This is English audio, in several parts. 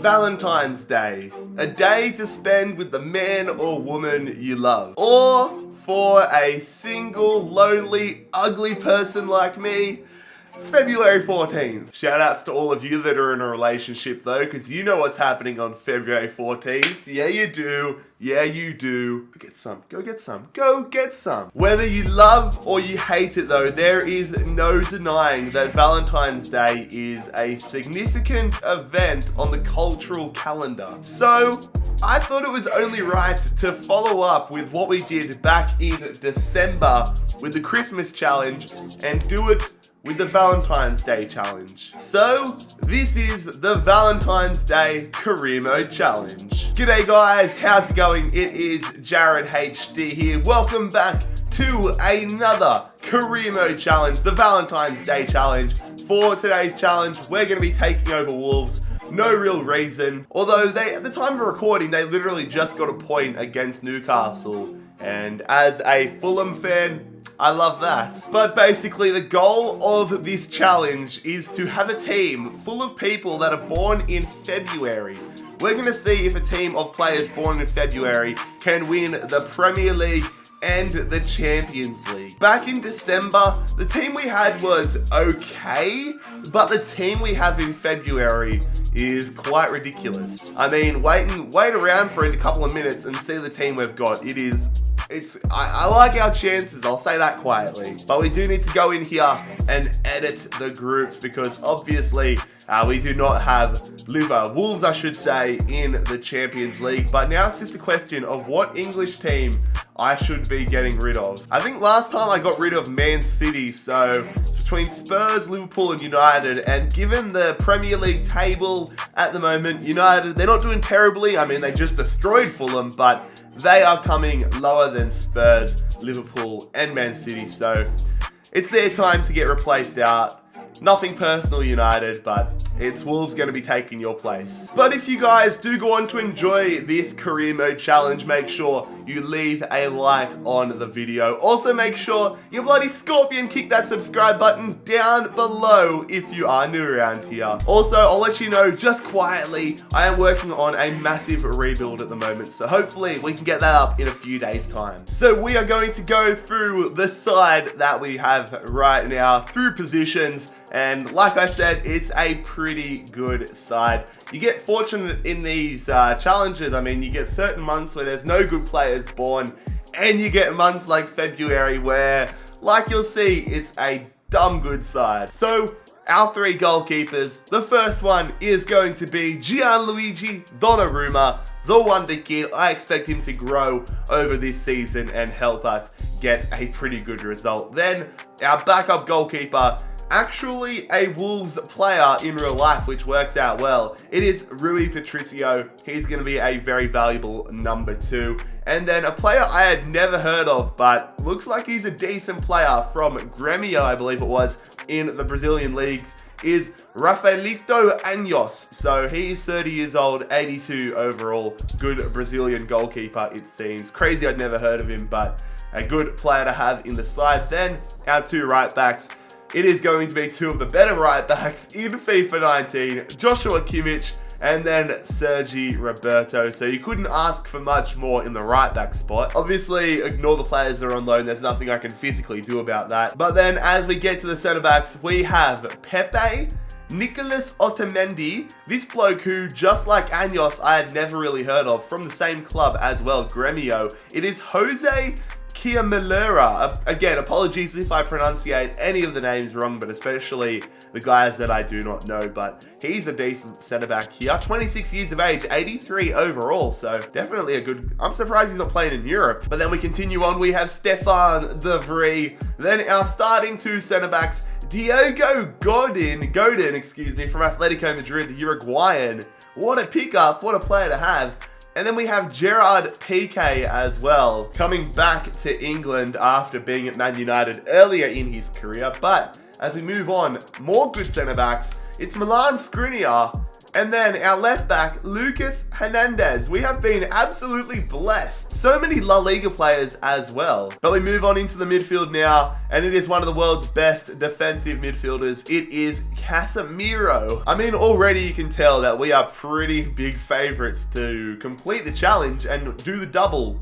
Valentine's Day, a day to spend with the man or woman you love. Or for a single, lonely, ugly person like me, February 14th. Shout outs to all of you that are in a relationship though, because you know what's happening on February 14th. Yeah, you do. Yeah, you do. Go get some. Go get some. Go get some. Whether you love or you hate it though, there is no denying that Valentine's Day is a significant event on the cultural calendar. So, I thought it was only right to follow up with what we did back in December with the Christmas challenge and do it with the Valentine's Day challenge. So, this is the Valentine's Day Career Mode challenge. G'day guys, how's it going? It is JarradHD here. Welcome back to another Career Mode challenge, the Valentine's Day challenge. For today's challenge, we're going to be taking over Wolves. No real reason. Although at the time of recording, they literally just got a point against Newcastle. And as a Fulham fan, I love that. But basically, the goal of this challenge is to have a team full of people that are born in February. We're going to see if a team of players born in February can win the Premier League and the Champions League. Back in December, the team we had was okay, but the team we have in February is quite ridiculous. I mean, wait around for a couple of minutes and see the team we've got. I like our chances, I'll say that quietly. But we do need to go in here and edit the groups because obviously we do not have Wolves, I should say, in the Champions League. But now it's just a question of what English team I should be getting rid of. I think last time I got rid of Man City, so between Spurs, Liverpool and United, and given the Premier League table at the moment, United, they're not doing terribly. I mean, they just destroyed Fulham, but they are coming lower than Spurs, Liverpool and Man City, so it's their time to get replaced out. Nothing personal, United, but it's Wolves going to be taking your place. But if you guys do go on to enjoy this Career Mode challenge, make sure you leave a like on the video. Also, make sure you bloody scorpion kick that subscribe button down below if you are new around here. Also, I'll let you know just quietly, I am working on a massive rebuild at the moment, so hopefully we can get that up in a few days' time. So we are going to go through the side that we have right now, through positions. And like I said, it's a pretty good side. You get fortunate in these challenges. I mean, you get certain months where there's no good players born, and you get months like February where, like you'll see, it's a dumb good side. So, our three goalkeepers. The first one is going to be Gianluigi Donnarumma, the wonder kid. I expect him to grow over this season and help us get a pretty good result. Then, our backup goalkeeper, actually a Wolves player in real life, which works out well. It is Rui Patricio. He's going to be a very valuable number 2. And then a player I had never heard of, but looks like he's a decent player from Grêmio, I believe it was, in the Brazilian leagues, is Rafaelito Anjos. So he is 30 years old, 82 overall. Good Brazilian goalkeeper, it seems. Crazy I'd never heard of him, but a good player to have in the side. Then our two right backs. It is going to be two of the better right backs in FIFA 19, Joshua Kimmich and then Sergi Roberto. So you couldn't ask for much more in the right back spot. Obviously, ignore the players that are on loan. There's nothing I can physically do about that. But then as we get to the centre backs, we have Pepe, Nicolas Otamendi, this bloke who, just like Anjos, I had never really heard of, from the same club as well, Grêmio. It is Jose Kiamelera. Again, apologies if I pronunciate any of the names wrong, but especially the guys that I do not know, but he's a decent centre back here. 26 years of age, 83 overall, so definitely a good... I'm surprised he's not playing in Europe. But then we continue on, we have Stefan De Vrij. Then our starting two centre backs, Diogo Godin, from Atletico Madrid, the Uruguayan. What a pickup, what a player to have. And then we have Gerard Piqué as well, coming back to England after being at Man United earlier in his career. But as we move on, more good centre-backs, it's Milan Skriniar And then our left back, Lucas Hernandez. We have been absolutely blessed. So many La Liga players as well. But we move on into the midfield now, and it is one of the world's best defensive midfielders. It is Casemiro. I mean, already you can tell that we are pretty big favorites to complete the challenge and do the double.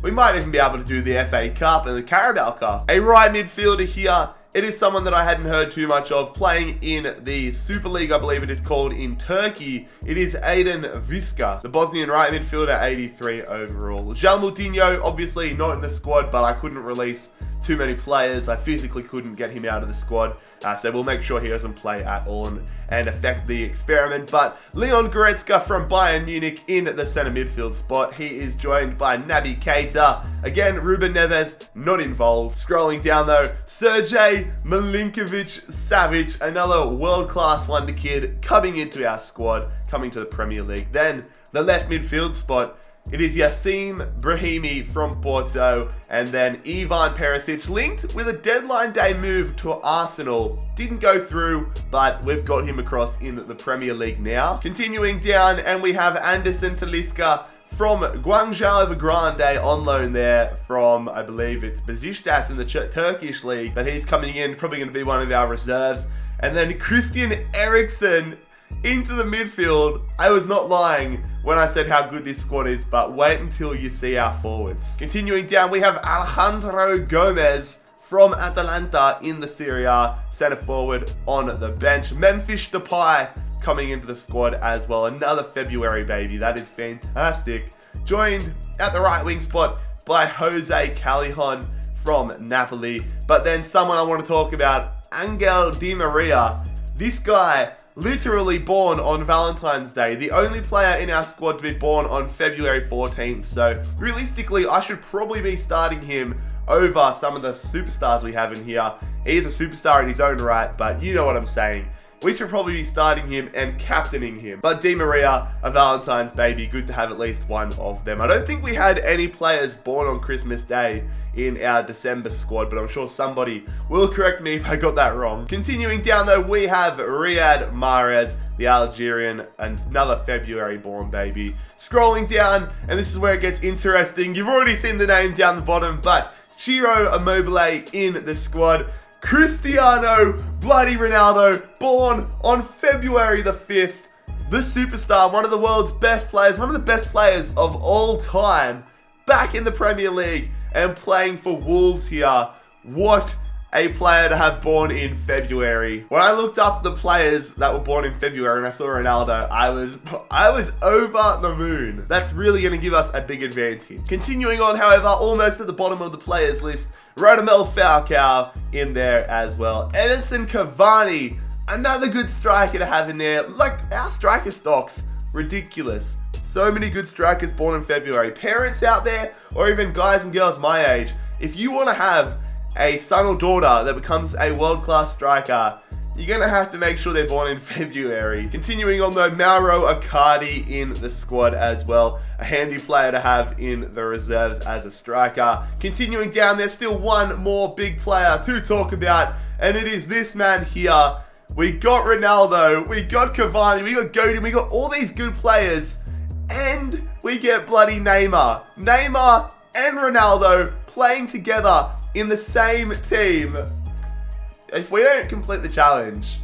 We might even be able to do the FA Cup and the Carabao Cup. A right midfielder here. It is someone that I hadn't heard too much of, playing in the Super League, I believe it is called, in Turkey. It is Aiden Viska, the Bosnian right midfielder, 83 overall. João Moutinho, obviously not in the squad, but I couldn't release too many players. I physically couldn't get him out of the squad, so we'll make sure he doesn't play at all and affect the experiment. But Leon Goretzka from Bayern Munich in the center midfield spot. He is joined by Naby Keita. Again, Ruben Neves not involved. Scrolling down though, Sergej Milinkovic-Savic, another world-class wonder kid coming into our squad, coming to the Premier League. Then the left midfield spot, it is Yassim Brahimi from Porto, and then Ivan Perisic, linked with a deadline day move to Arsenal. Didn't go through, but we've got him across in the Premier League now. Continuing down, and we have Anderson Talisca from Guangzhou Evergrande on loan there from, I believe it's Besiktas in the Turkish league, but he's coming in, probably going to be one of our reserves. And then Christian Eriksen into the midfield. I was not lying when I said how good this squad is, but wait until you see our forwards. Continuing down, we have Alejandro Gomez from Atalanta in the Serie A, centre forward on the bench. Memphis Depay coming into the squad as well. Another February baby. That is fantastic. Joined at the right wing spot by Jose Callejon from Napoli. But then someone I want to talk about, Angel Di Maria. This guy, literally born on Valentine's Day. The only player in our squad to be born on February 14th. So realistically, I should probably be starting him over some of the superstars we have in here. He is a superstar in his own right, but you know what I'm saying. We should probably be starting him and captaining him. But Di Maria, a Valentine's baby, good to have at least one of them. I don't think we had any players born on Christmas Day in our December squad, but I'm sure somebody will correct me if I got that wrong. Continuing down though, we have Riyad Mahrez, the Algerian, another February born baby. Scrolling down, and this is where it gets interesting. You've already seen the name down the bottom, but Ciro Immobile in the squad. Cristiano bloody Ronaldo, born on February the 5th. The superstar, one of the world's best players, one of the best players of all time, back in the Premier League and playing for Wolves here. What a player to have born in February. When I looked up the players that were born in February and I saw Ronaldo, I was over the moon. That's really going to give us a big advantage. Continuing on, however, almost at the bottom of the players list, Radamel Falcao in there as well. Edinson Cavani, another good striker to have in there. Like, our striker stock's ridiculous. So many good strikers born in February. Parents out there, or even guys and girls my age, if you want to have a son or daughter that becomes a world-class striker, you're going to have to make sure they're born in February. Continuing on though, Mauro Icardi in the squad as well. A handy player to have in the reserves as a striker. Continuing down, there's still one more big player to talk about, and it is this man here. We got Ronaldo, we got Cavani, we got Godin, we got all these good players, and we get bloody Neymar. Neymar and Ronaldo playing together in the same team. If we don't complete the challenge,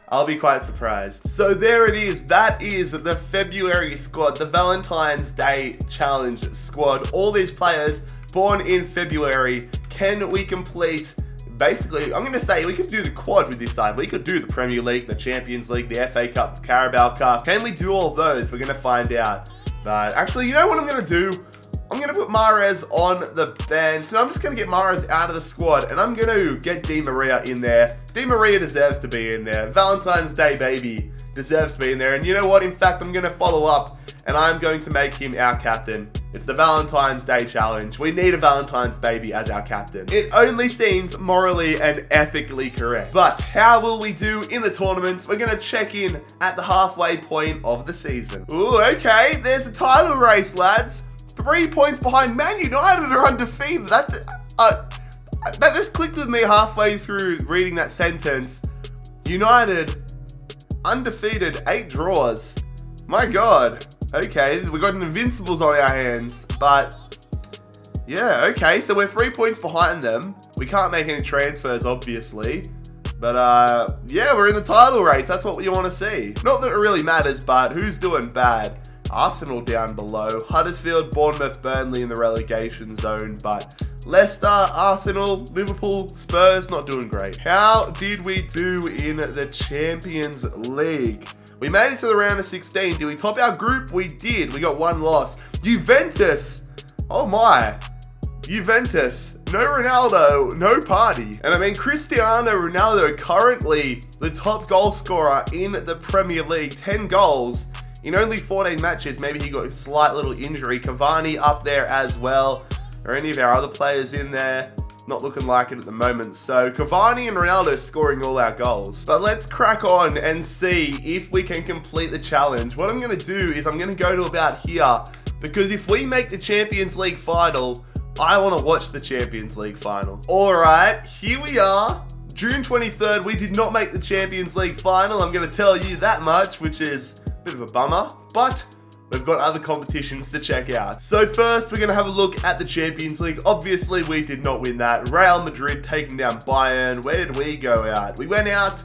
I'll be quite surprised. So there it is. That is the February squad, the Valentine's Day Challenge squad. All these players born in February. Can we complete? Basically, I'm going to say we could do the quad with this side. We could do the Premier League, the Champions League, the FA Cup, the Carabao Cup. Can we do all of those? We're going to find out. But actually, you know what I'm going to do? I'm going to put Mahrez on the bench. No, I'm just going to get Mahrez out of the squad, and I'm going to get Di Maria in there. Di Maria deserves to be in there. Valentine's Day baby deserves to be in there. And you know what? In fact, I'm going to follow up, and I'm going to make him our captain. It's the Valentine's Day Challenge. We need a Valentine's baby as our captain. It only seems morally and ethically correct. But how will we do in the tournaments? We're going to check in at the halfway point of the season. Ooh, okay. There's a title race, lads. 3 points behind Man United are undefeated. That just clicked with me halfway through reading that sentence. United undefeated, 8 draws. My God. Okay, we got an Invincibles on our hands, but yeah, okay, so we're 3 points behind them. We can't make any transfers, obviously. But, yeah, we're in the title race. That's what you want to see. Not that it really matters, but who's doing bad? Arsenal down below. Huddersfield, Bournemouth, Burnley in the relegation zone. But Leicester, Arsenal, Liverpool, Spurs, not doing great. How did we do in the Champions League? We made it to the round of 16. Did we top our group? We did. We got 1 loss. Juventus. Oh, my. Juventus, no Ronaldo, no party. And I mean, Cristiano Ronaldo currently the top goal scorer in the Premier League, 10 goals in only 14 matches. Maybe he got a slight little injury. Cavani up there as well. Are any of our other players in there? Not looking like it at the moment. So Cavani and Ronaldo scoring all our goals. But let's crack on and see if we can complete the challenge. What I'm going to do is I'm going to go to about here, because if we make the Champions League final, I want to watch the Champions League final. Alright, here we are. June 23rd, we did not make the Champions League final. I'm going to tell you that much, which is a bit of a bummer. But we've got other competitions to check out. So first, we're going to have a look at the Champions League. Obviously, we did not win that. Real Madrid taking down Bayern. Where did we go out? We went out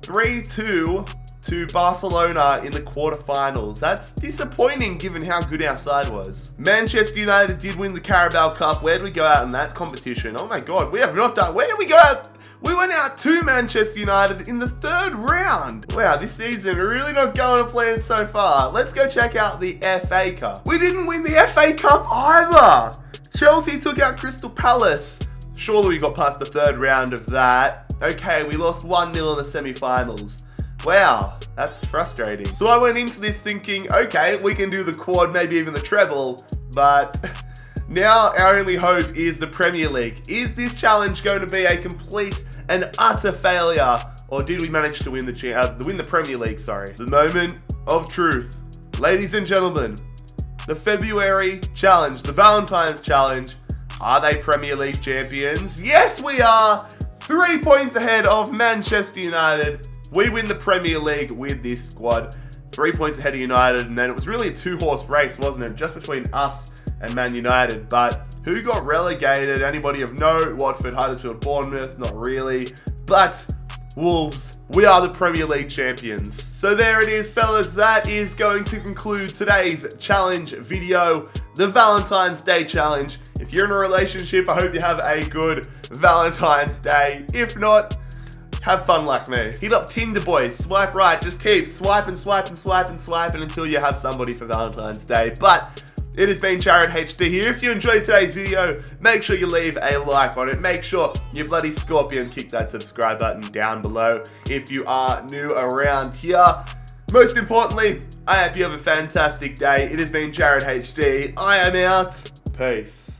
3-2 to Barcelona in the quarterfinals. That's disappointing given how good our side was. Manchester United did win the Carabao Cup. Where did we go out in that competition? Oh my God, we have not done. Where did we go out? We went out to Manchester United in the 3rd round. Wow, this season we're really not going to plan so far. Let's go check out the FA Cup. We didn't win the FA Cup either. Chelsea took out Crystal Palace. Surely we got past the 3rd round of that. Okay, we lost 1-0 in the semi-finals. Wow, that's frustrating. So I went into this thinking, okay, we can do the quad, maybe even the treble, but now our only hope is the Premier League. Is this challenge going to be a complete and utter failure, or did we manage to win the Premier League, sorry? The moment of truth. Ladies and gentlemen, the February challenge, the Valentine's challenge, are they Premier League champions? Yes, we are! 3 points ahead of Manchester United. We win the Premier League with this squad. 3 points ahead of United, and then it was really a 2-horse race, wasn't it? Just between us and Man United. But who got relegated? Anybody of note? Watford, Huddersfield, Bournemouth? Not really. But Wolves, we are the Premier League champions. So there it is, fellas. That is going to conclude today's challenge video, the Valentine's Day challenge. If you're in a relationship, I hope you have a good Valentine's Day. If not, have fun like me. Hit up Tinder, boys. Swipe right. Just keep swiping until you have somebody for Valentine's Day. But it has been JarradHD here. If you enjoyed today's video, make sure you leave a like on it. Make sure you bloody scorpion kick that subscribe button down below if you are new around here. Most importantly, I hope you have a fantastic day. It has been JarradHD. I am out. Peace.